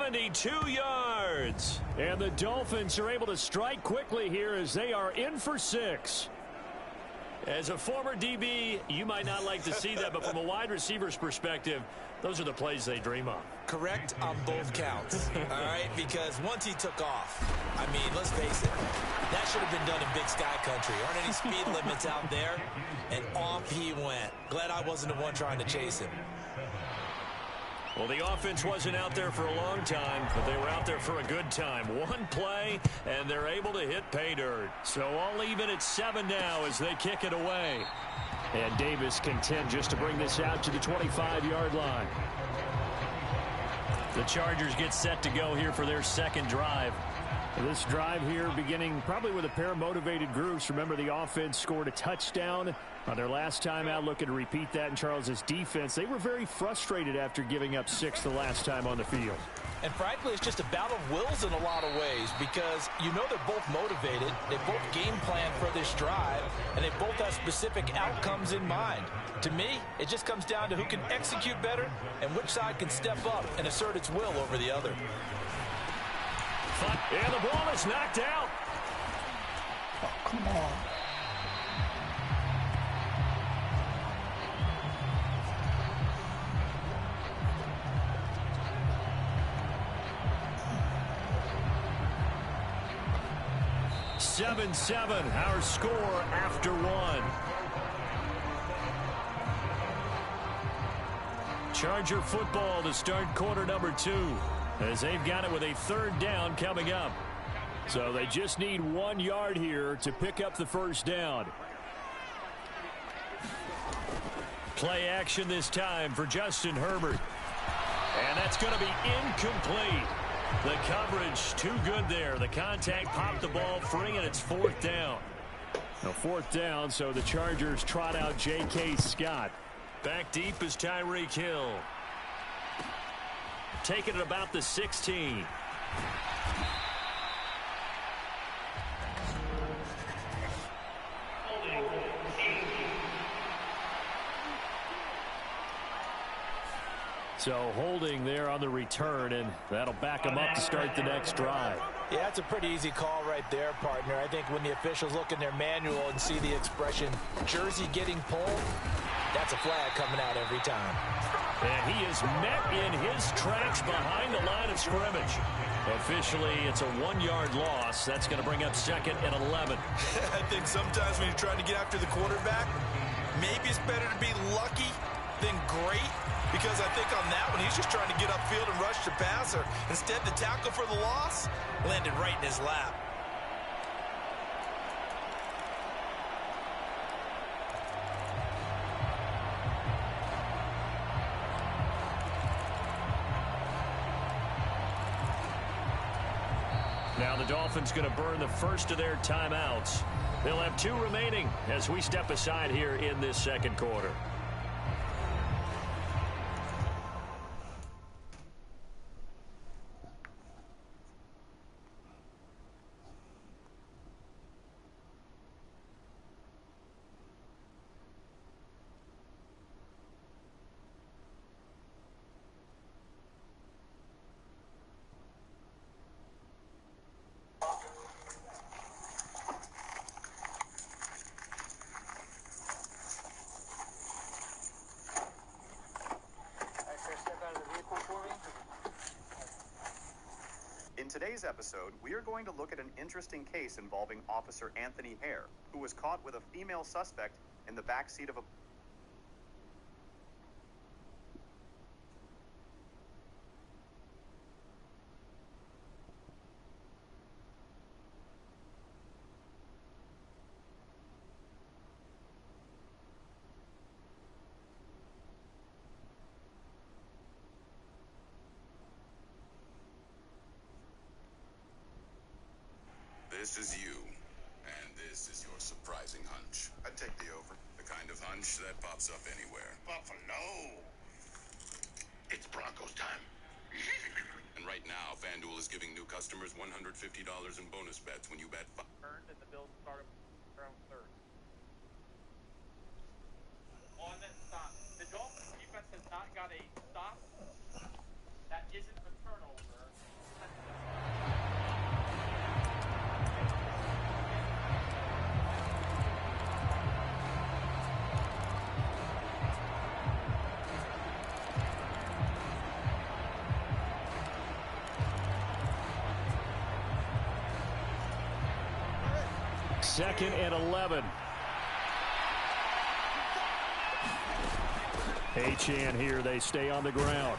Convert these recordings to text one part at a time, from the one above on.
72 yards. And the Dolphins are able to strike quickly here as they are in for 6. As a former DB, you might not like to see that, but from a wide receiver's perspective, those are the plays they dream of. Correct on both counts, all right? Because once he took off, I mean, let's face it, that should have been done in Big Sky Country. Aren't any speed limits out there? And off he went. Glad I wasn't the one trying to chase him. Well, the offense wasn't out there for a long time, but they were out there for a good time. One play, and they're able to hit pay dirt. So all even at 7 now as they kick it away. And Davis content just to bring this out to the 25-yard line. The Chargers get set to go here for their second drive. This drive here beginning probably with a pair of motivated groups. Remember, the offense scored a touchdown on their last time out, looking to repeat that in Charles's defense. They were very frustrated after giving up 6 the last time on the field. And frankly, it's just a battle of wills in a lot of ways because you know they're both motivated. They both game plan for this drive, and they both have specific outcomes in mind. To me, it just comes down to who can execute better and which side can step up and assert its will over the other. And the ball is knocked out. Oh, come on. Seven, our score after 1. Charger football to start quarter number 2. As they've got it with a 3rd down coming up. So they just need 1 yard here to pick up the first down. Play action this time for Justin Herbert. And that's going to be incomplete. The coverage too good there. The contact popped the ball free, and it's 4th down. Now 4th down, so the Chargers trot out J.K. Scott. Back deep is Tyreek Hill. Taking it about the 16. So holding there on the return, and that'll back them up to start the next drive. Yeah, that's a pretty easy call right there, partner. I think when the officials look in their manual and see the expression, jersey getting pulled, that's a flag coming out every time. And he is met in his tracks behind the line of scrimmage. Officially, it's a 1-yard loss. That's going to bring up 2nd and 11. I think sometimes when you're trying to get after the quarterback, maybe it's better to be lucky than great. Because I think on that one, he's just trying to get upfield and rush the passer. Instead, the tackle for the loss landed right in his lap. Now the Dolphins going to burn the first of their timeouts. They'll have 2 remaining as we step aside here in this second quarter. In today's episode, we are going to look at an interesting case involving Officer Anthony Hare, who was caught with a female suspect in the backseat of a... This is you, and this is your surprising hunch. I'd take the over. The kind of hunch that pops up anywhere. Buffalo! It's Broncos time. And right now, FanDuel is giving new customers $150 in bonus bets when you bet earned, and the Bills started around 3rd. On that stop, the Dolphins defense has not got a stop that isn't a turnover 2nd and 11. Achane here. They stay on the ground.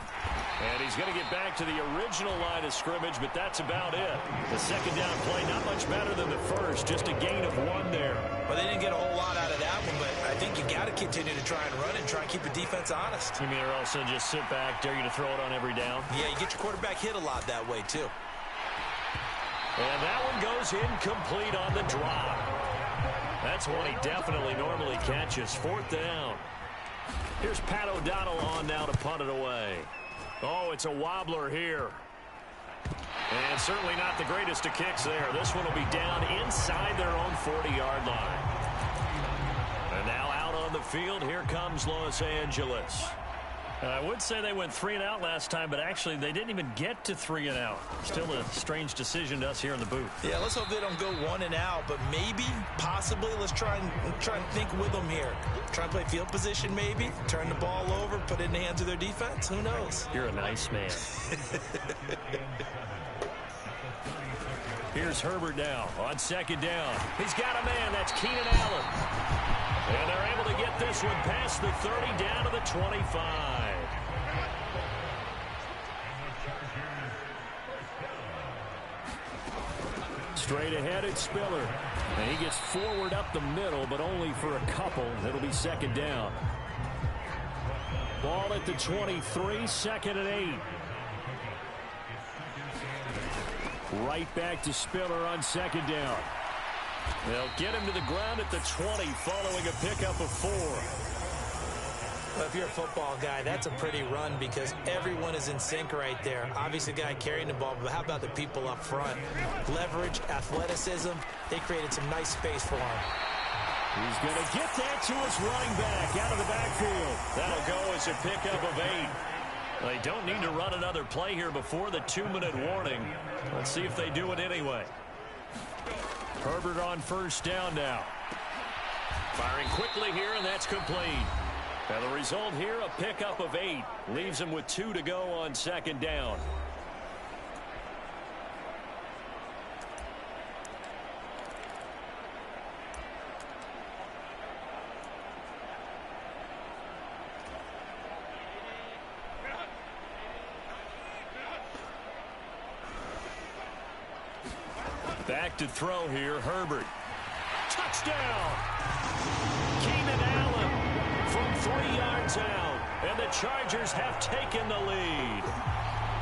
And he's going to get back to the original line of scrimmage, but that's about it. The second down play, not much better than the first. Just a gain of 1 there. Well, they didn't get a whole lot out of that one, but I think you got to continue to try and run and try and keep the defense honest. You mean or else they'll just sit back, dare you to throw it on every down? Yeah, you get your quarterback hit a lot that way, too. And that one goes incomplete on the drop. That's one he definitely normally catches. 4th down. Here's Pat O'Donnell on now to punt it away. Oh, it's a wobbler here. And certainly not the greatest of kicks there. This one will be down inside their own 40-yard line. And now out on the field, here comes Los Angeles. I would say they went 3 and out last time, but actually they didn't even get to 3 and out. Still a strange decision to us here in the booth. Yeah, let's hope they don't go 1 and out, but maybe, possibly, let's try and think with them here. Try and play field position maybe, turn the ball over, put it in the hands of their defense. Who knows? You're a nice man. Here's Herbert now on 2nd down. He's got a man. That's Keenan Allen. And they're able to get this one past the 30 down to the 25. Straight ahead, it's Spiller. And he gets forward up the middle, but only for a couple. It'll be 2nd down. Ball at the 23, 2nd and 8. Right back to Spiller on 2nd down. They'll get him to the ground at the 20 following a pickup of 4. Well, if you're a football guy, that's a pretty run because everyone is in sync right there. Obviously, the guy carrying the ball, but how about the people up front? Leverage, athleticism, they created some nice space for him. He's going to get that to his running back out of the backfield. That'll go as a pickup of 8. They don't need to run another play here before the 2-minute warning. Let's see if they do it anyway. Herbert on 1st down now. Firing quickly here, and that's complete. And the result here, a pickup of 8. Leaves him with 2 to go on 2nd down. Back to throw here, Herbert. Touchdown! Keenan Allen from 3 yards out, and the Chargers have taken the lead.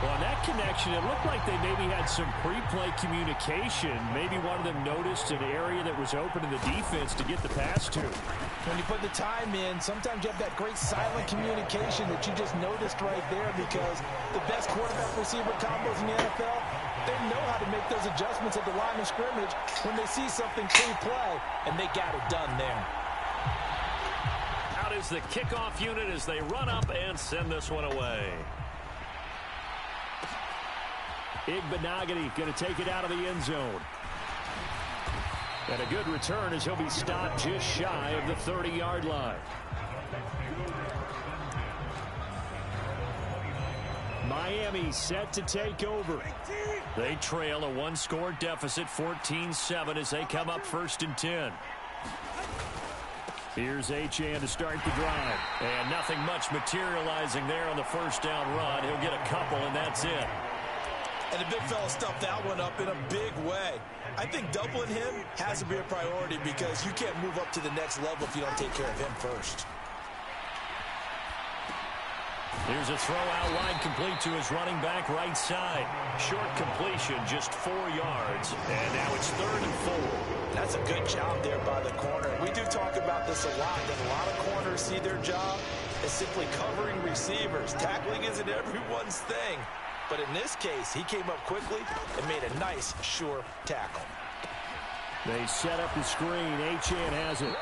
Well, on that connection, it looked like they maybe had some pre-play communication. Maybe one of them noticed an area that was open in the defense to get the pass to. When you put the time in, sometimes you have that great silent communication that you just noticed right there because the best quarterback-receiver combos in the NFL, they know how to make those adjustments at the line of scrimmage when they see something pre-play, and they got it done there. Out is the kickoff unit as they run up and send this one away. Igbenogany going to take it out of the end zone. And a good return as he'll be stopped just shy of the 30-yard line. Miami set to take over. They trail a 1-score deficit, 14-7, as they come up 1st and 10. Here's Achane to start the drive. And nothing much materializing there on the 1st down run. He'll get a couple, and that's it. And the big fella stuffed that one up in a big way. I think doubling him has to be a priority because you can't move up to the next level if you don't take care of him first. Here's a throw out wide, complete to his running back right side. Short completion, just 4 yards. And now it's 3rd and 4. That's a good job there by the corner. We do talk about this a lot, that a lot of corners see their job as simply covering receivers. Tackling isn't everyone's thing. But in this case, he came up quickly and made a nice, sure tackle. They set up the screen. Achane has it.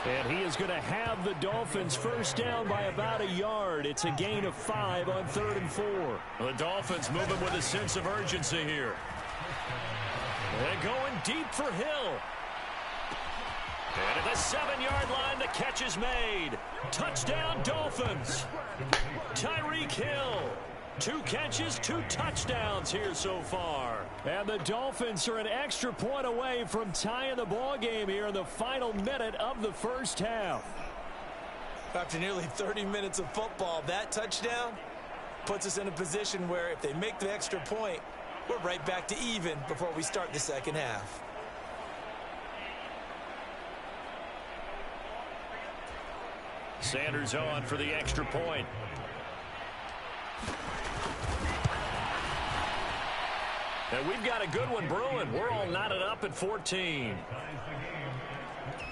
And he is going to have the Dolphins first down by about a yard. It's a gain of 5 on 3rd and 4. The Dolphins moving with a sense of urgency here. They're going deep for Hill. And at the 7-yard line, the catch is made. Touchdown, Dolphins. Tyreek Hill. 2 catches, 2 touchdowns here so far. And the Dolphins are an extra point away from tying the ball game here in the final minute of the first half. After nearly 30 minutes of football, that touchdown puts us in a position where if they make the extra point, we're right back to even before we start the second half. Sanders on for the extra point. And we've got a good one brewing. We're all knotted up at 14.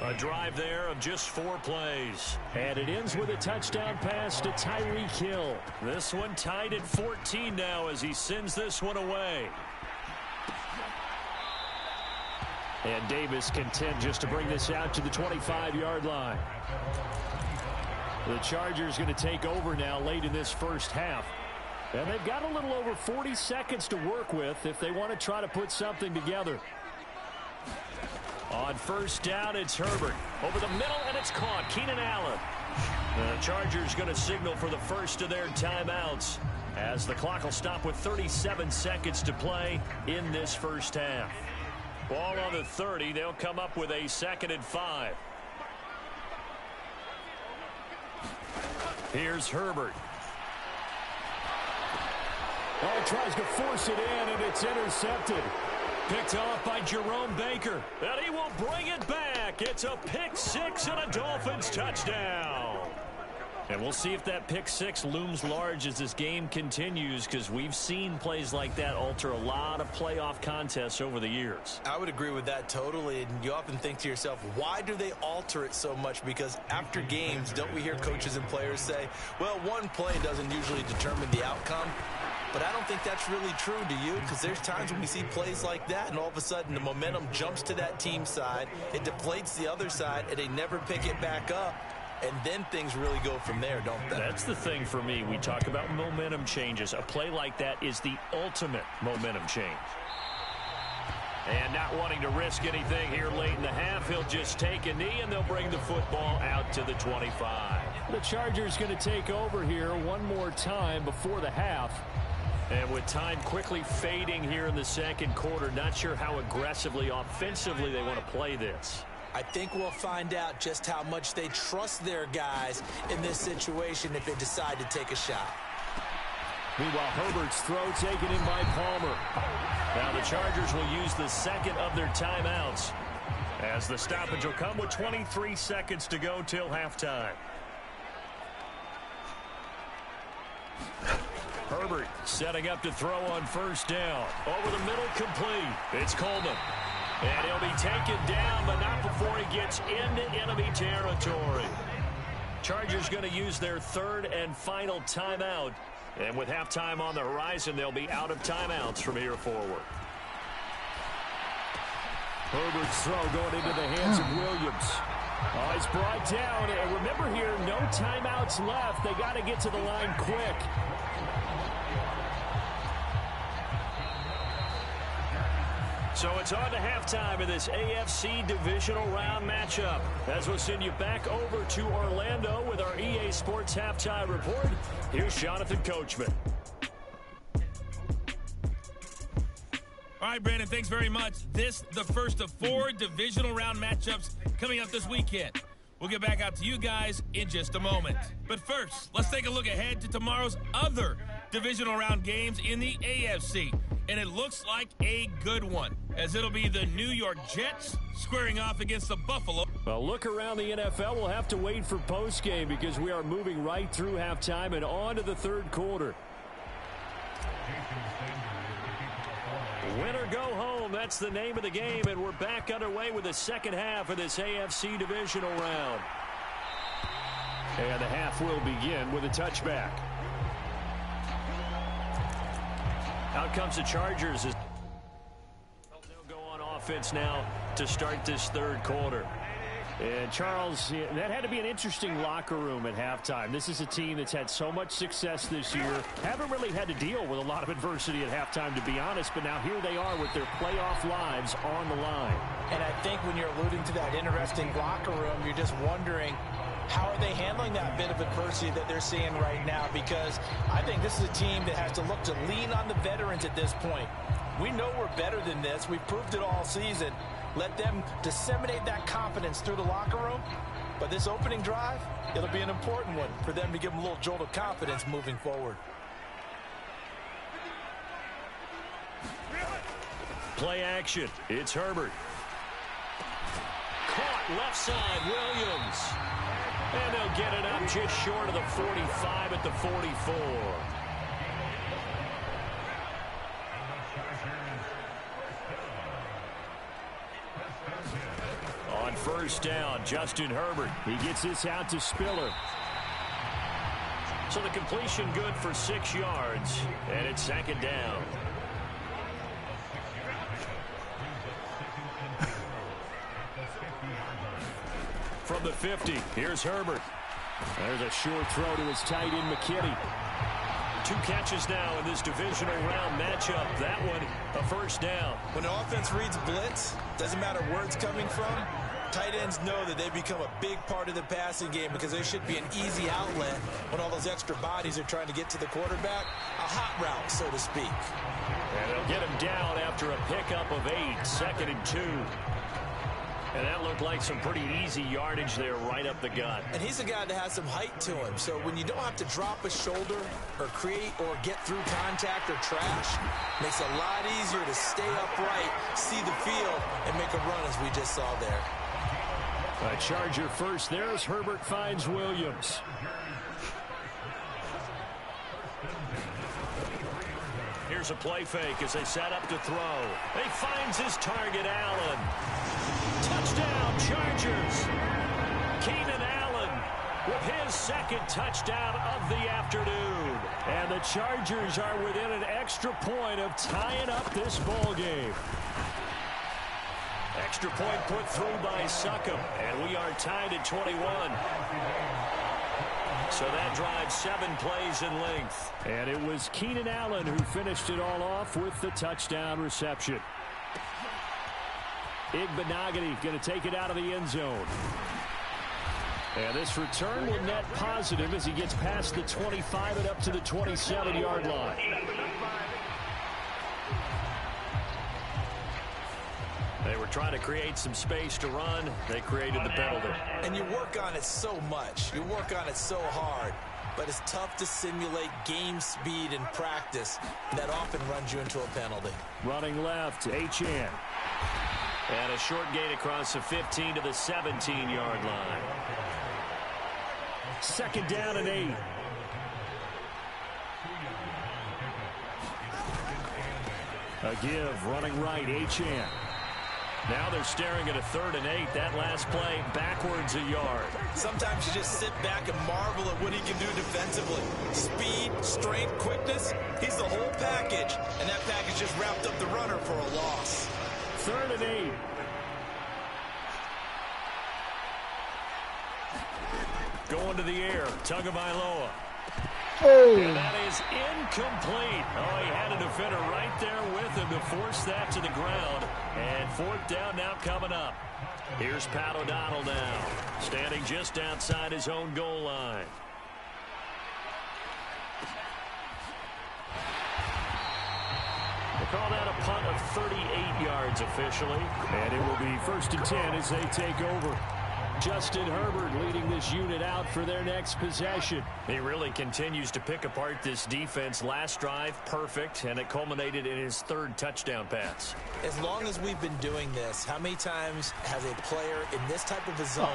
A drive there of just 4 plays. And it ends with a touchdown pass to Tyreek Hill. This one tied at 14 now as he sends this one away. And Davis content just to bring this out to the 25-yard line. The Chargers going to take over now late in this first half. And they've got a little over 40 seconds to work with if they want to try to put something together. On first down, it's Herbert. Over the middle, and it's caught. Keenan Allen. The Chargers going to signal for the first of their timeouts as the clock will stop with 37 seconds to play in this first half. Ball on the 30. They'll come up with a 2nd and 5. Here's Herbert. Oh, tries to force it in, and it's intercepted. Picked off by Jerome Baker. And he will bring it back. It's a pick 6 and a Dolphins touchdown. And we'll see if that pick 6 looms large as this game continues, because we've seen plays like that alter a lot of playoff contests over the years. I would agree with that totally. And you often think to yourself, why do they alter it so much? Because after games, don't we hear coaches and players say, well, one play doesn't usually determine the outcome. But I don't think that's really true, do you? Because there's times when we see plays like that, and all of a sudden the momentum jumps to that team side, it deflates the other side, and they never pick it back up. And then things really go from there, don't they? That's the thing for me. We talk about momentum changes. A play like that is the ultimate momentum change. And not wanting to risk anything here late in the half, he'll just take a knee, and they'll bring the football out to the 25. The Chargers going to take over here one more time before the half. And with time quickly fading here in the second quarter, not sure how aggressively, offensively they want to play this. I think we'll find out just how much they trust their guys in this situation if they decide to take a shot. Meanwhile, Herbert's throw taken in by Palmer. Now the Chargers will use the second of their timeouts as the stoppage will come with 23 seconds to go till halftime. Herbert setting up to throw on first down. Over the middle, complete. It's Coleman. And he'll be taken down, but not before he gets into enemy territory. Chargers going to use their 3rd and final timeout. And with halftime on the horizon, they'll be out of timeouts from here forward. Herbert's throw going into the hands of Williams. Oh, he's brought down. And remember here, no timeouts left. They got to get to the line quick. So it's on to halftime in this AFC divisional round matchup. As we'll send you back over to Orlando with our EA Sports Halftime Report, here's Jonathan Coachman. All right, Brandon, thanks very much. This, the first of 4 divisional round matchups coming up this weekend. We'll get back out to you guys in just a moment. But first, let's take a look ahead to tomorrow's other divisional round games in the AFC. And it looks like a good one, as it'll be the New York Jets squaring off against the Buffalo. Well, look around the NFL. We'll have to wait for postgame because we are moving right through halftime and on to the third quarter. Win or go home, that's the name of the game, and we're back underway with the second half of this AFC divisional round. And the half will begin with a touchback. Out comes the Chargers. They'll go on offense now to start this third quarter. And Charles, that had to be an interesting locker room at halftime. This is a team that's had so much success this year. Haven't really had to deal with a lot of adversity at halftime, to be honest. But now here they are with their playoff lives on the line. And I think when you're alluding to that interesting locker room, you're just wondering, how are they handling that bit of adversity that they're seeing right now? Because I think this is a team that has to look to lean on the veterans at this point. We know we're better than this. We've proved it all season. Let them disseminate that confidence through the locker room. But this opening drive, it'll be an important one for them to give them a little jolt of confidence moving forward. Play action. It's Herbert. Caught left side, Williams. And they'll get it up just short of the 45 at the 44. On first down, Justin Herbert. He gets this out to Spiller. So the completion good for 6 yards, and it's second down. From the 50, here's Herbert. There's a short throw to his tight end, McKinney. 2 catches now in this divisional round matchup. That one, a first down. When the offense reads blitz, doesn't matter where it's coming from, tight ends know that they become a big part of the passing game because there should be an easy outlet when all those extra bodies are trying to get to the quarterback. A hot route, so to speak. And they'll get him down after a pickup of 8, 2nd and 2. And that looked like some pretty easy yardage there right up the gut. And he's a guy that has some height to him. So when you don't have to drop a shoulder or create or get through contact or trash, makes it a lot easier to stay upright, see the field, and make a run as we just saw there. A Charger first there as Herbert finds Williams. Here's a play fake as they set up to throw. He finds his target, Allen. Touchdown, Chargers. Keenan Allen with his 2nd touchdown of the afternoon. And the Chargers are within an extra point of tying up this ball game. Extra point put through by Succop, and we are tied at 21. So that drives 7 plays in length. And it was Keenan Allen who finished it all off with the touchdown reception. Igbenogany going to take it out of the end zone. And this return will net positive as he gets past the 25 and up to the 27-yard line. They were trying to create some space to run. They created the penalty. And you work on it so much. You work on it so hard. But it's tough to simulate game speed in practice. That often runs you into a penalty. Running left, Achane. And a short gain across the 15 to the 17-yard line. 2nd down and 8. A give, running right, Achane. Now they're staring at a 3rd and 8. That last play, backwards a yard. Sometimes you just sit back and marvel at what he can do defensively. Speed, strength, quickness. He's the whole package. And that package just wrapped up the runner for a loss. 3rd and 8. Going to the air, Tagovailoa. And that is incomplete. Oh, he had a defender right there with him to force that to the ground. And 4th down now coming up. Here's Pat O'Donnell now, standing just outside his own goal line. We'll call that a punt of 38 yards officially. And it will be 1st and 10 as they take over. Justin Herbert leading this unit out for their next possession. He really continues to pick apart this defense. Last drive, perfect, and it culminated in his 3rd touchdown pass. As long as we've been doing this, how many times has a player in this type of a zone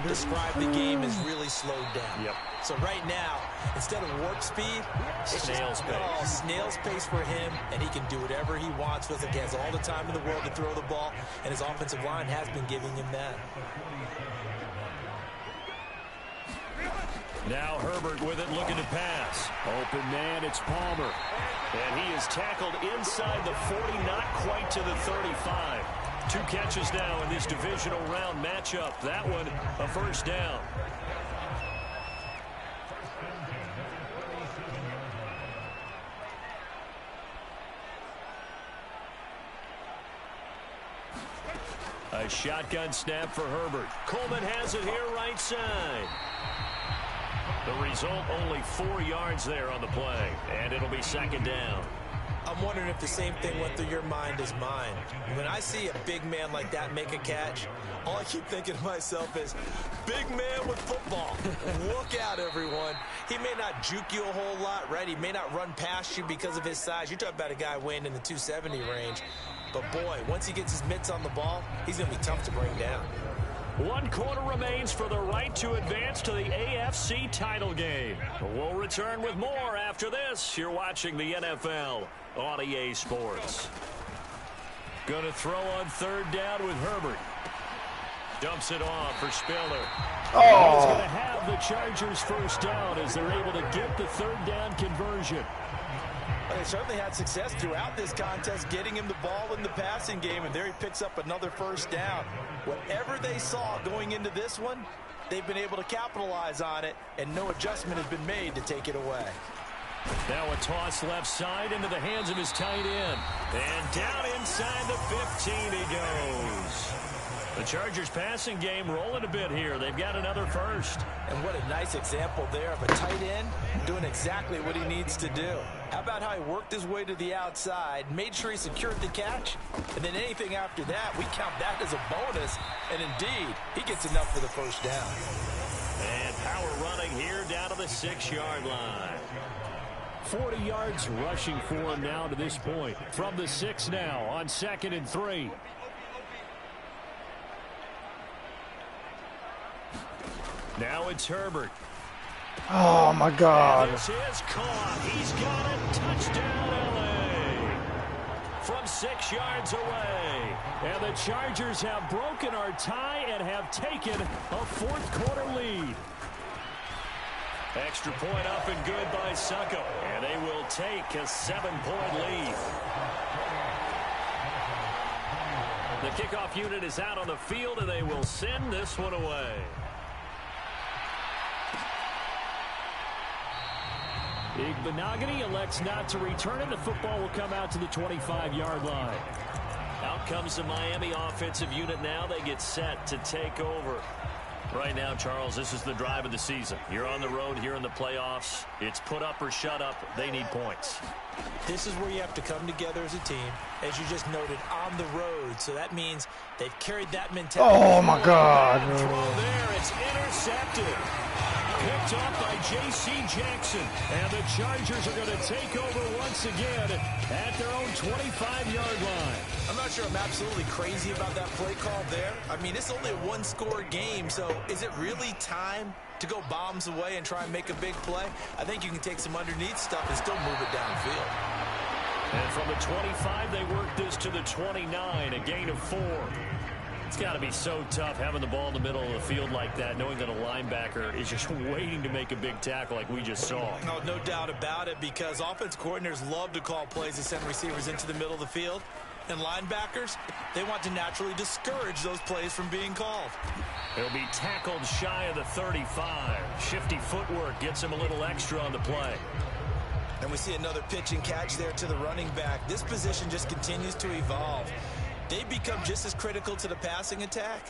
described the game as really slowed down? Yep. So right now, instead of warp speed, it's snail's pace. Oh, snail's pace for him, and he can do whatever he wants with it. He has all the time in the world to throw the ball, and his offensive line has been giving him that. Now Herbert with it, looking to pass. Open man, it's Palmer. And he is tackled inside the 40, not quite to the 35. 2 catches now in this divisional round matchup. That one, a first down. A shotgun snap for Herbert. Coleman has it here right side. The result, only 4 yards there on the play, and it'll be second down. I'm wondering if the same thing went through your mind as mine. When I see a big man like that make a catch, all I keep thinking to myself is, big man with football. Look out, everyone. He may not juke you a whole lot, right? He may not run past you because of his size. You're talking about a guy weighing in the 270 range. But, boy, once he gets his mitts on the ball, he's going to be tough to bring down. 1 quarter remains for the right to advance to the AFC title game. We'll return with more after this. You're watching the NFL on EA Sports. Going to throw on 3rd down with Herbert. Dumps it off for Spiller. Oh. He's going to have the Chargers first down as they're able to get the 3rd down conversion. Well, they certainly had success throughout this contest getting him the ball in the passing game, and there he picks up another first down. Whatever they saw going into this one, they've been able to capitalize on it, and no adjustment has been made to take it away. Now a toss left side into the hands of his tight end. And down inside the 15 he goes. The Chargers passing game rolling a bit here. They've got another first. And what a nice example there of a tight end doing exactly what he needs to do. How about how he worked his way to the outside, made sure he secured the catch, and then anything after that, we count that as a bonus. And indeed, he gets enough for the first down. And power running here down to the 6-yard line. 40 yards rushing for him now to this point. From the 6 now on 2nd and 3. Now it's Herbert. Oh, my God. And this is caught. He's got it. Touchdown, L.A. From 6 yards away. And the Chargers have broken our tie and have taken a 4th quarter lead. Extra point up and good by Succo. And they will take a 7-point lead. The kickoff unit is out on the field, and they will send this one away. Igbenogany elects not to return it. The football will come out to the 25-yard line. Out comes the Miami offensive unit now. They get set to take over. Right now, Charles, this is the drive of the season. You're on the road here in the playoffs. It's put up or shut up. They need points. This is where you have to come together as a team, as you just noted, on the road. So that means they've carried that mentality. Oh, my God. Throw there. It's intercepted. Picked off by J.C. Jackson. And the Chargers are going to take over once again at their own 25-yard line. I'm not sure I'm absolutely crazy about that play call there. I mean, it's only a 1-score game, so is it really time to go bombs away and try and make a big play? I think you can take some underneath stuff and still move it downfield. And from the 25, they work this to the 29, a gain of 4. It's got to be so tough having the ball in the middle of the field like that, knowing that a linebacker is just waiting to make a big tackle like we just saw. No doubt about it, because offense coordinators love to call plays to send receivers into the middle of the field. And linebackers, they want to naturally discourage those plays from being called. He'll be tackled shy of the 35. Shifty footwork gets him a little extra on the play. And we see another pitch and catch there to the running back. This position just continues to evolve. They become just as critical to the passing attack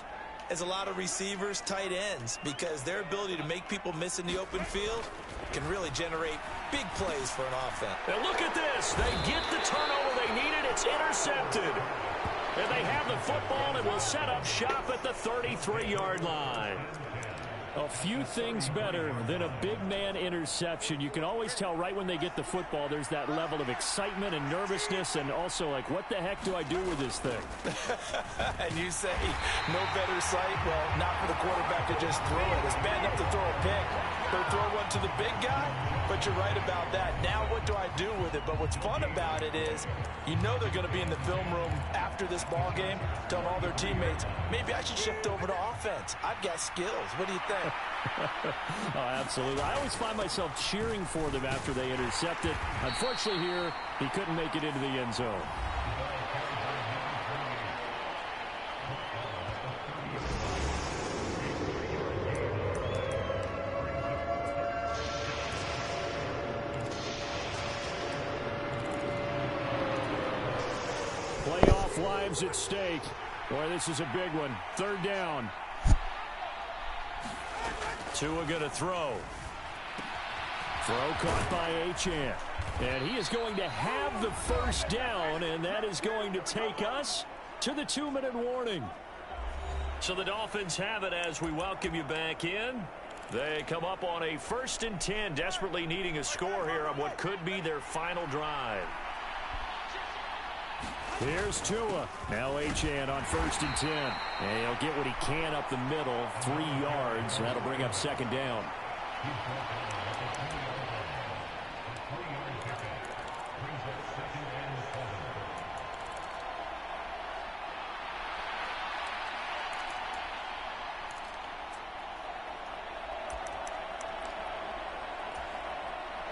as a lot of receivers, tight ends, because their ability to make people miss in the open field can really generate big plays for an offense. And look at this. They get the turnover they needed. It's intercepted. And they have the football and will set up shop at the 33-yard line. A few things better than a big man interception. You can always tell right when they get the football, there's that level of excitement and nervousness, and also like, what the heck do I do with this thing? And you say, no better sight? Well, not for the quarterback to just throw it. It's bad enough to throw a pick, but throw one to the big guy? But you're right about that. Now what do I do with it? But what's fun about it is, you know they're going to be in the film room after this ball game, telling all their teammates, maybe I should shift over to offense. I've got skills. What do you think? Oh, absolutely. I always find myself cheering for them after they intercept it. Unfortunately here, he couldn't make it into the end zone. Playoff lives at stake. Boy, this is a big one. Third down. Tua going to throw. Throw caught by Achane. And he is going to have the first down, and that is going to take us to the 2-minute warning. So the Dolphins have it as we welcome you back in. They come up on a 1st and 10, desperately needing a score here on what could be their final drive. Here's Tua. Now Achane on 1st and 10. And he'll get what he can up the middle, 3 yards. That'll bring up 2nd down.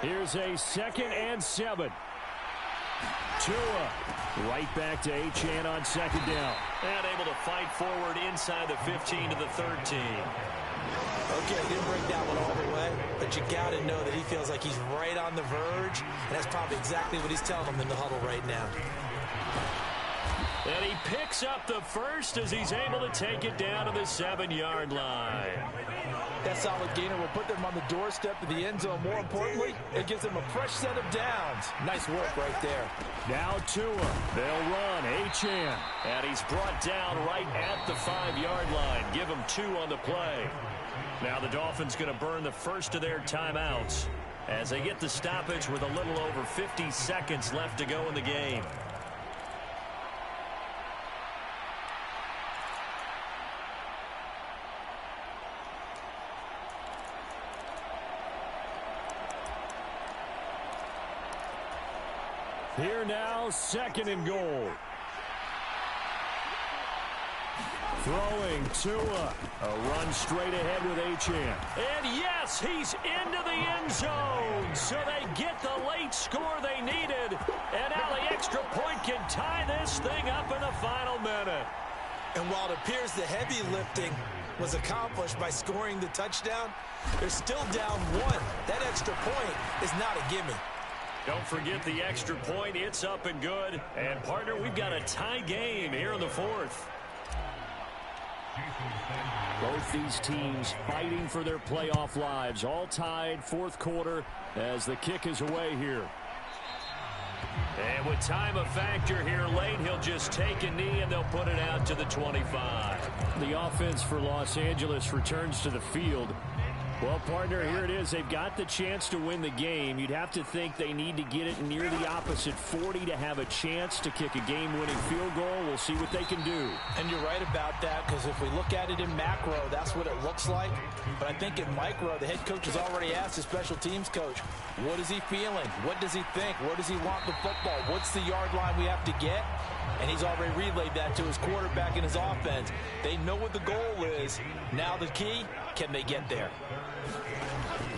Here's a 2nd and 7. Tua right back to Achane on 2nd down. And able to fight forward inside the 15 to the 13. Okay, didn't break that one all the way, but you got to know that he feels like he's right on the verge, and that's probably exactly what he's telling them in the huddle right now. And he picks up the first as he's able to take it down to the 7-yard line. That solid gainer will put them on the doorstep of the end zone. More importantly, it gives them a fresh set of downs. Nice work right there. Now Tua. They'll run. Achane. And he's brought down right at the 5-yard line. Give him 2 on the play. Now the Dolphins going to burn the first of their timeouts as they get the stoppage with a little over 50 seconds left to go in the game. Here now, 2nd and goal. Throwing Tua. A run straight ahead with Achane. And yes, he's into the end zone. So they get the late score they needed. And now the extra point can tie this thing up in the final minute. And while it appears the heavy lifting was accomplished by scoring the touchdown, they're still down 1. That extra point is not a gimme. Don't forget the extra point. It's up and good. And, partner, we've got a tie game here in the 4th. Both these teams fighting for their playoff lives. All tied, 4th quarter as the kick is away here. And with time a factor here late, he'll just take a knee and they'll put it out to the 25. The offense for Los Angeles returns to the field. Well, partner, here it is. They've got the chance to win the game. You'd have to think they need to get it near the opposite 40 to have a chance to kick a game-winning field goal. We'll see what they can do. And you're right about that, because if we look at it in macro, that's what it looks like. But I think in micro, the head coach has already asked the special teams coach, what is he feeling? What does he think? Where does he want the football? What's the yard line we have to get? And he's already relayed that to his quarterback and his offense. They know what the goal is. Now the key, can they get there?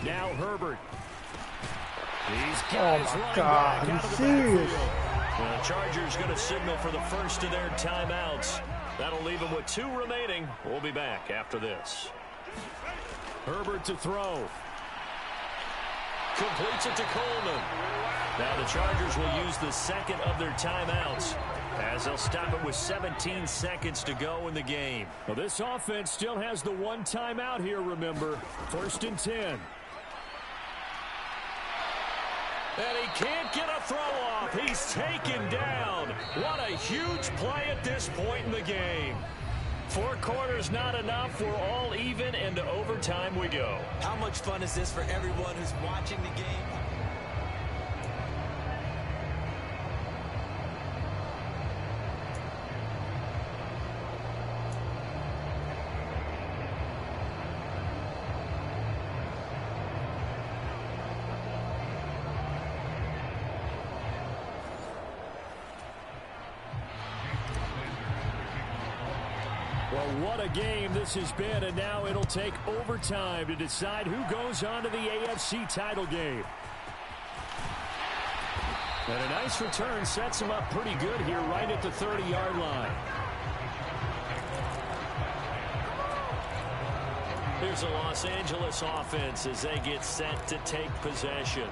Now Herbert. He's got his running God, back out of the serious? backfield. The Chargers going to signal for the first of their timeouts. That'll leave them with 2 remaining. We'll be back after this. Herbert to throw. Completes it to Coleman. Now the Chargers will use the 2nd of their timeouts as they'll stop it with 17 seconds to go in the game. Well, this offense still has the 1 timeout here, remember. 1st and 10. And he can't get a throw off. He's taken down. What a huge play at this point in the game. 4 quarters not enough. We're all even, and to overtime we go. How much fun is this for everyone who's watching the game? Well, what a game this has been, and now it'll take overtime to decide who goes on to the AFC title game. And a nice return sets him up pretty good here right at the 30-yard line. Here's the Los Angeles offense as they get set to take possession.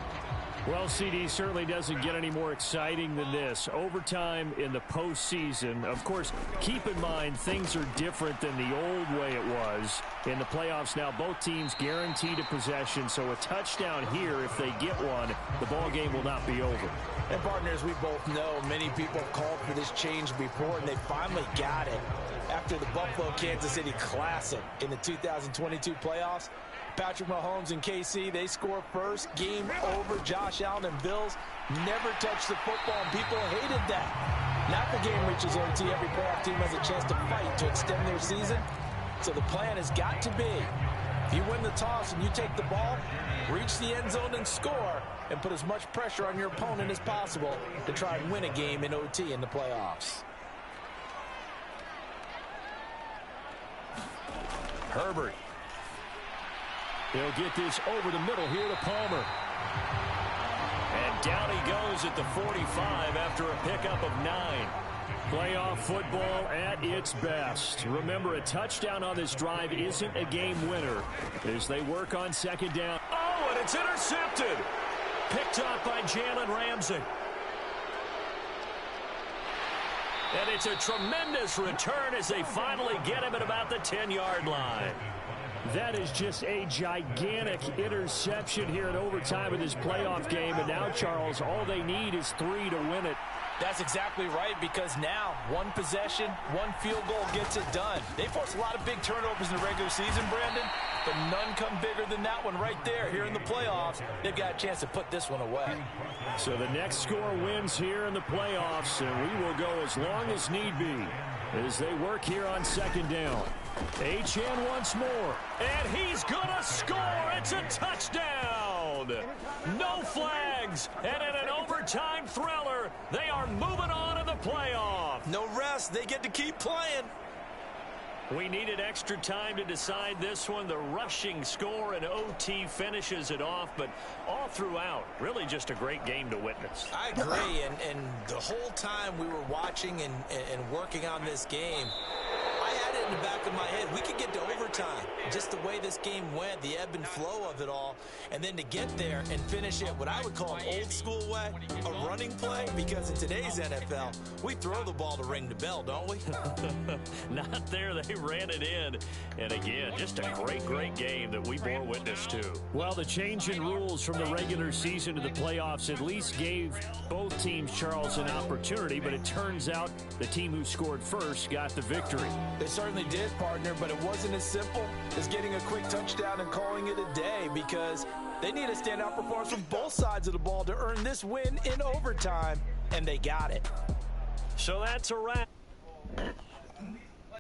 Well, CD certainly doesn't get any more exciting than this. Overtime in the postseason. Of course, keep in mind things are different than the old way it was. In the playoffs now, both teams guaranteed a possession, so a touchdown here, if they get one, the ball game will not be over. And partners, we both know many people have called for this change before, and they finally got it. After the Buffalo-Kansas City Classic in the 2022 playoffs, Patrick Mahomes and KC, they score first. Game over. Josh Allen and Bills never touched the football, and people hated that. Now the game reaches OT. Every playoff team has a chance to fight to extend their season. So the plan has got to be, if you win the toss and you take the ball, reach the end zone and score, and put as much pressure on your opponent as possible to try and win a game in OT in the playoffs. Herbert. He'll get this over the middle here to Palmer. And down he goes at the 45 after a pickup of 9. Playoff football at its best. Remember, a touchdown on this drive isn't a game winner as they work on second down. Oh, and it's intercepted. Picked up by Jalen Ramsey. And it's a tremendous return as they finally get him at about the 10-yard line. That is just a gigantic interception here in overtime of this playoff game. And now, Charles, all they need is 3 to win it. That's exactly right, because now one possession, one field goal gets it done. They force a lot of big turnovers in the regular season, Brandon, but none come bigger than that one right there. Here in the playoffs, they've got a chance to put this one away. So the next score wins here in the playoffs, and we will go as long as need be as they work here on second down. HN once more, and he's gonna score. It's a touchdown. No flags, and in an overtime thriller, they are moving on to the playoff. No rest. They get to keep playing. We needed extra time to decide this one. The rushing score and OT finishes it off, but all throughout, really just a great game to witness. I agree, and the whole time we were watching and working on this game, I had it in the back of my head. We could get to overtime. Just the way this game went, the ebb and flow of it all, and then to get there and finish it what I would call an old school way, a running play, because in today's NFL, we throw the ball to ring the bell, don't we? Not there. They ran it in. And again, just a great game that we bore witness to. Well, the change in rules from the regular season to the playoffs at least gave both teams, Charles, an opportunity, but it turns out the team who scored first got the victory. They certainly did, partner, but it wasn't as simple as getting a quick touchdown and calling it a day, because they need a standout performance from both sides of the ball to earn this win in overtime, and they got it. So that's a wrap.